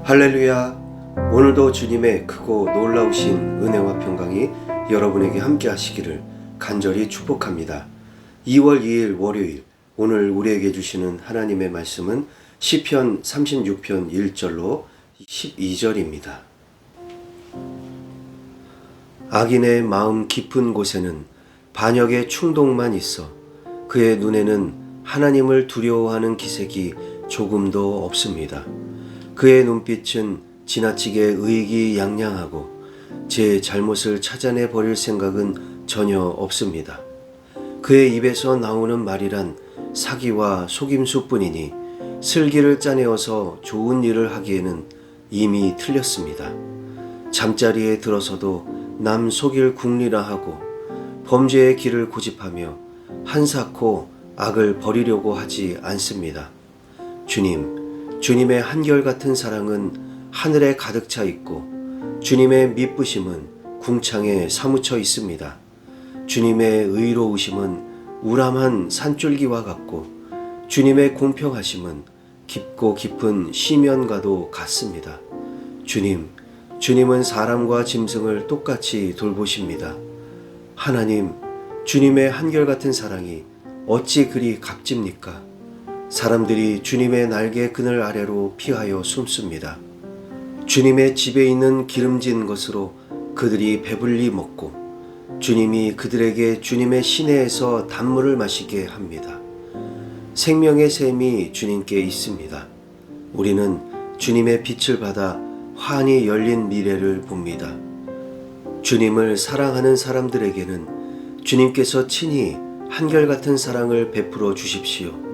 할렐루야. 오늘도 주님의 크고 놀라우신 은혜와 평강이 여러분에게 함께 하시기를 간절히 축복합니다. 2월 2일 월요일, 오늘 우리에게 주시는 하나님의 말씀은 시편 36편 1절로 12절입니다. 악인의 마음 깊은 곳에는 반역의 충동만 있어 그의 눈에는 하나님을 두려워하는 기색이 조금도 없습니다. 그의 눈빛은 지나치게 의기양양하고 제 잘못을 찾아내 버릴 생각은 전혀 없습니다. 그의 입에서 나오는 말이란 사기와 속임수뿐이니 슬기를 짜내어서 좋은 일을 하기에는 이미 틀렸습니다. 잠자리에 들어서도 남 속일 궁리라 하고 범죄의 길을 고집하며 한사코 악을 버리려고 하지 않습니다. 주님의 한결같은 사랑은 하늘에 가득 차 있고 주님의 미쁘심은 궁창에 사무쳐 있습니다. 주님의 의로우심은 우람한 산줄기와 같고 주님의 공평하심은 깊고 깊은 시면과도 같습니다. 주님은 사람과 짐승을 똑같이 돌보십니다. 하나님, 주님의 한결같은 사랑이 어찌 그리 값집니까? 사람들이 주님의 날개 그늘 아래로 피하여 숨습니다. 주님의 집에 있는 기름진 것으로 그들이 배불리 먹고 주님이 그들에게 주님의 시내에서 단물을 마시게 합니다. 생명의 샘이 주님께 있습니다. 우리는 주님의 빛을 받아 환히 열린 미래를 봅니다. 주님을 사랑하는 사람들에게는 주님께서 친히 한결같은 사랑을 베풀어 주십시오.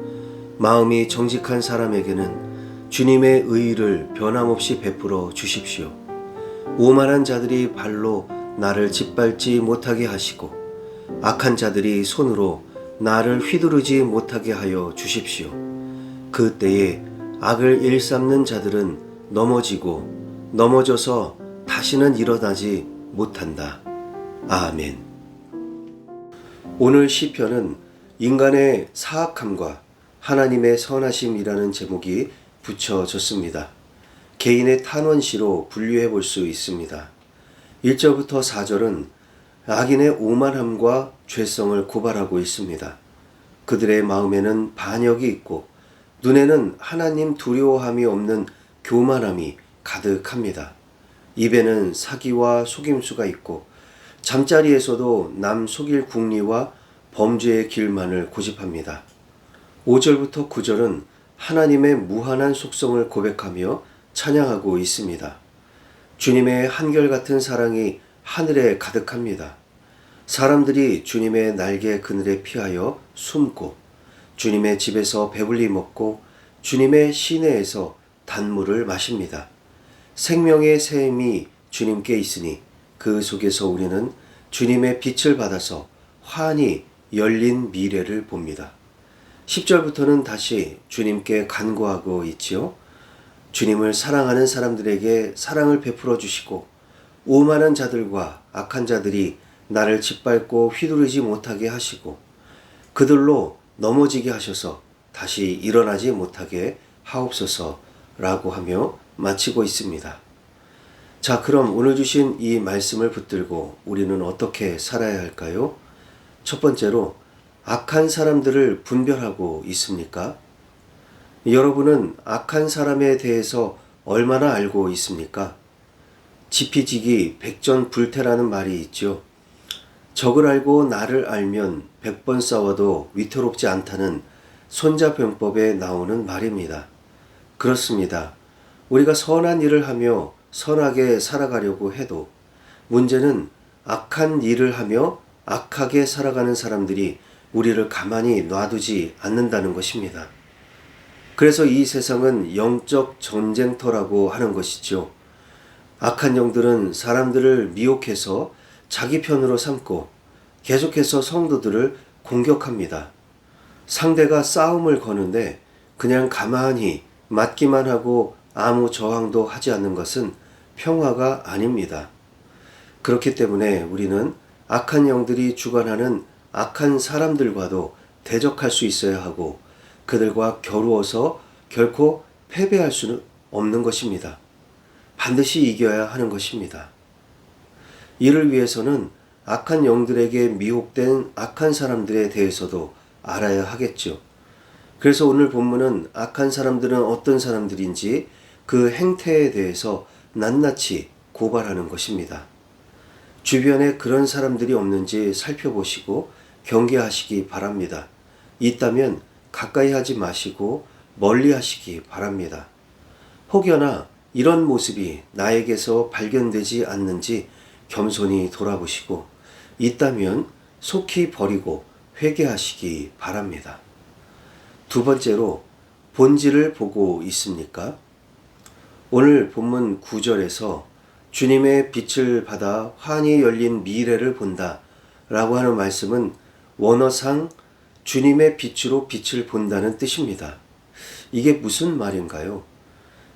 마음이 정직한 사람에게는 주님의 의의를 변함없이 베풀어 주십시오. 오만한 자들이 발로 나를 짓밟지 못하게 하시고 악한 자들이 손으로 나를 휘두르지 못하게 하여 주십시오. 그때에 악을 일삼는 자들은 넘어져서 다시는 일어나지 못한다. 아멘. 오늘 시편은 인간의 사악함과 하나님의 선하심이라는 제목이 붙여졌습니다. 개인의 탄원시로 분류해 볼 수 있습니다. 1절부터 4절은 악인의 오만함과 죄성을 고발하고 있습니다. 그들의 마음에는 반역이 있고 눈에는 하나님 두려워함이 없는 교만함이 가득합니다. 입에는 사기와 속임수가 있고 잠자리에서도 남 속일 궁리와 범죄의 길만을 고집합니다. 5절부터 9절은 하나님의 무한한 속성을 고백하며 찬양하고 있습니다. 주님의 한결같은 사랑이 하늘에 가득합니다. 사람들이 주님의 날개 그늘에 피하여 숨고 주님의 집에서 배불리 먹고 주님의 시내에서 단물을 마십니다. 생명의 샘이 주님께 있으니 그 속에서 우리는 주님의 빛을 받아서 환히 열린 미래를 봅니다. 10절부터는 다시 주님께 간구하고 있지요. 주님을 사랑하는 사람들에게 사랑을 베풀어 주시고 오만한 자들과 악한 자들이 나를 짓밟고 휘두르지 못하게 하시고 그들로 넘어지게 하셔서 다시 일어나지 못하게 하옵소서라고 하며 마치고 있습니다. 자, 그럼 오늘 주신 이 말씀을 붙들고 우리는 어떻게 살아야 할까요? 첫 번째로 악한 사람들을 분별하고 있습니까? 여러분은 악한 사람에 대해서 얼마나 알고 있습니까? 지피지기 백전불태라는 말이 있죠. 적을 알고 나를 알면 100번 싸워도 위태롭지 않다는 손자병법에 나오는 말입니다. 그렇습니다. 우리가 선한 일을 하며 선하게 살아가려고 해도 문제는 악한 일을 하며 악하게 살아가는 사람들이 우리를 가만히 놔두지 않는다는 것입니다. 그래서 이 세상은 영적 전쟁터라고 하는 것이죠. 악한 영들은 사람들을 미혹해서 자기 편으로 삼고 계속해서 성도들을 공격합니다. 상대가 싸움을 거는데 그냥 가만히 맞기만 하고 아무 저항도 하지 않는 것은 평화가 아닙니다. 그렇기 때문에 우리는 악한 영들이 주관하는 악한 사람들과도 대적할 수 있어야 하고 그들과 겨루어서 결코 패배할 수는 없는 것입니다. 반드시 이겨야 하는 것입니다. 이를 위해서는 악한 영들에게 미혹된 악한 사람들에 대해서도 알아야 하겠죠. 그래서 오늘 본문은 악한 사람들은 어떤 사람들인지 그 행태에 대해서 낱낱이 고발하는 것입니다. 주변에 그런 사람들이 없는지 살펴보시고 경계하시기 바랍니다. 있다면 가까이 하지 마시고 멀리 하시기 바랍니다. 혹여나 이런 모습이 나에게서 발견되지 않는지 겸손히 돌아보시고 있다면 속히 버리고 회개하시기 바랍니다. 두 번째로, 본질을 보고 있습니까? 오늘 본문 9절에서 주님의 빛을 받아 환히 열린 미래를 본다 라고 하는 말씀은 원어상 주님의 빛으로 빛을 본다는 뜻입니다. 이게 무슨 말인가요?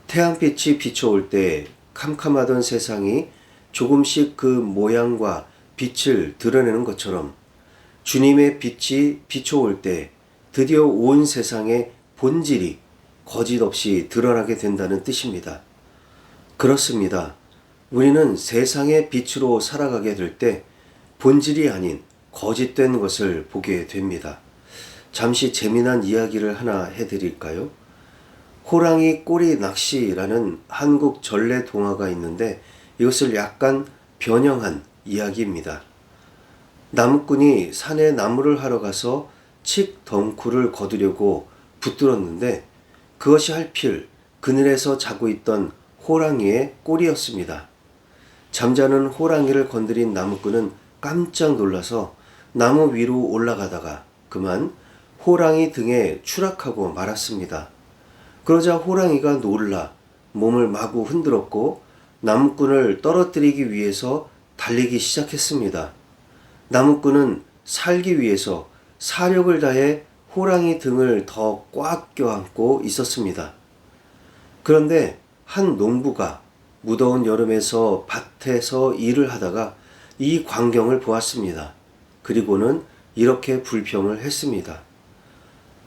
태양빛이 비춰올 때 캄캄하던 세상이 조금씩 그 모양과 빛을 드러내는 것처럼 주님의 빛이 비춰올 때 드디어 온 세상의 본질이 거짓없이 드러나게 된다는 뜻입니다. 그렇습니다. 우리는 세상의 빛으로 살아가게 될 때 본질이 아닌 거짓된 것을 보게 됩니다. 잠시 재미난 이야기를 하나 해드릴까요? 호랑이 꼬리 낚시라는 한국 전래 동화가 있는데 이것을 약간 변형한 이야기입니다. 나무꾼이 산에 나무를 하러 가서 칡 덩쿨을 거두려고 붙들었는데 그것이 하필 그늘에서 자고 있던 호랑이의 꼬리였습니다. 잠자는 호랑이를 건드린 나무꾼은 깜짝 놀라서 나무 위로 올라가다가 그만 호랑이 등에 추락하고 말았습니다. 그러자 호랑이가 놀라 몸을 마구 흔들었고 나무꾼을 떨어뜨리기 위해서 달리기 시작했습니다. 나무꾼은 살기 위해서 사력을 다해 호랑이 등을 더 꽉 껴안고 있었습니다. 그런데 한 농부가 무더운 여름에서 밭에서 일을 하다가 이 광경을 보았습니다. 그리고는 이렇게 불평을 했습니다.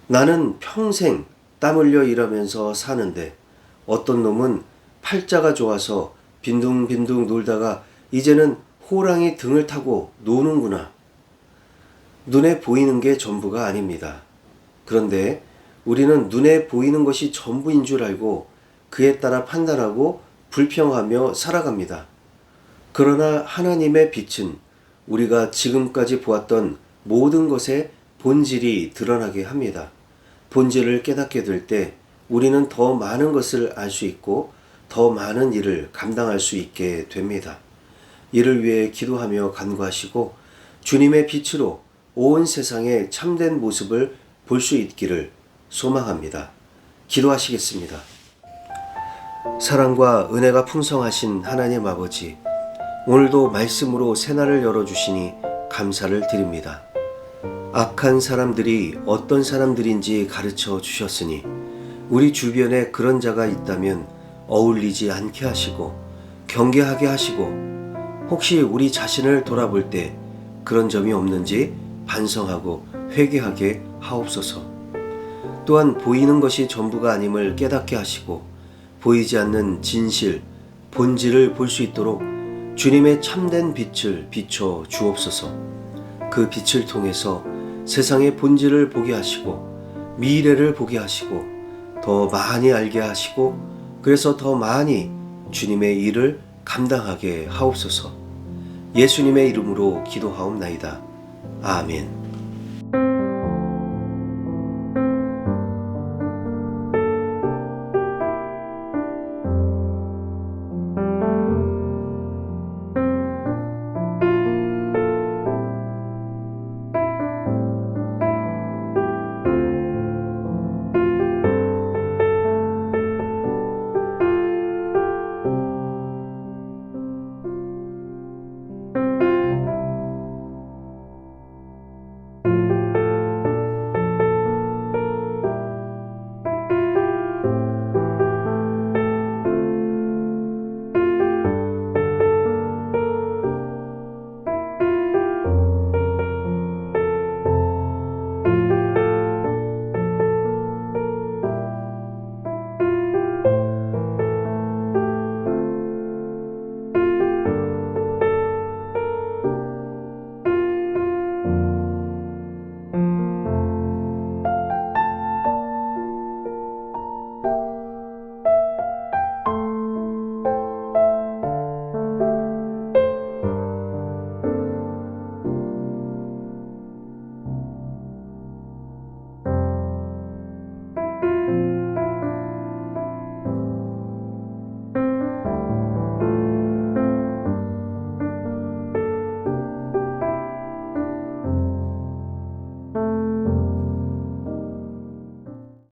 나는 평생 땀 흘려 일하면서 사는데 어떤 놈은 팔자가 좋아서 빈둥빈둥 놀다가 이제는 호랑이 등을 타고 노는구나. 눈에 보이는 게 전부가 아닙니다. 그런데 우리는 눈에 보이는 것이 전부인 줄 알고 그에 따라 판단하고 불평하며 살아갑니다. 그러나 하나님의 빛은 우리가 지금까지 보았던 모든 것의 본질이 드러나게 합니다. 본질을 깨닫게 될 때 우리는 더 많은 것을 알 수 있고 더 많은 일을 감당할 수 있게 됩니다. 이를 위해 기도하며 간구하시고 주님의 빛으로 온 세상의 참된 모습을 볼 수 있기를 소망합니다. 기도하시겠습니다. 사랑과 은혜가 풍성하신 하나님 아버지, 오늘도 말씀으로 새날을 열어주시니 감사를 드립니다. 악한 사람들이 어떤 사람들인지 가르쳐 주셨으니 우리 주변에 그런 자가 있다면 어울리지 않게 하시고 경계하게 하시고 혹시 우리 자신을 돌아볼 때 그런 점이 없는지 반성하고 회개하게 하옵소서. 또한 보이는 것이 전부가 아님을 깨닫게 하시고 보이지 않는 진실, 본질을 볼 수 있도록 주님의 참된 빛을 비춰 주옵소서. 그 빛을 통해서 세상의 본질을 보게 하시고 미래를 보게 하시고 더 많이 알게 하시고 그래서 더 많이 주님의 일을 감당하게 하옵소서. 예수님의 이름으로 기도하옵나이다. 아멘.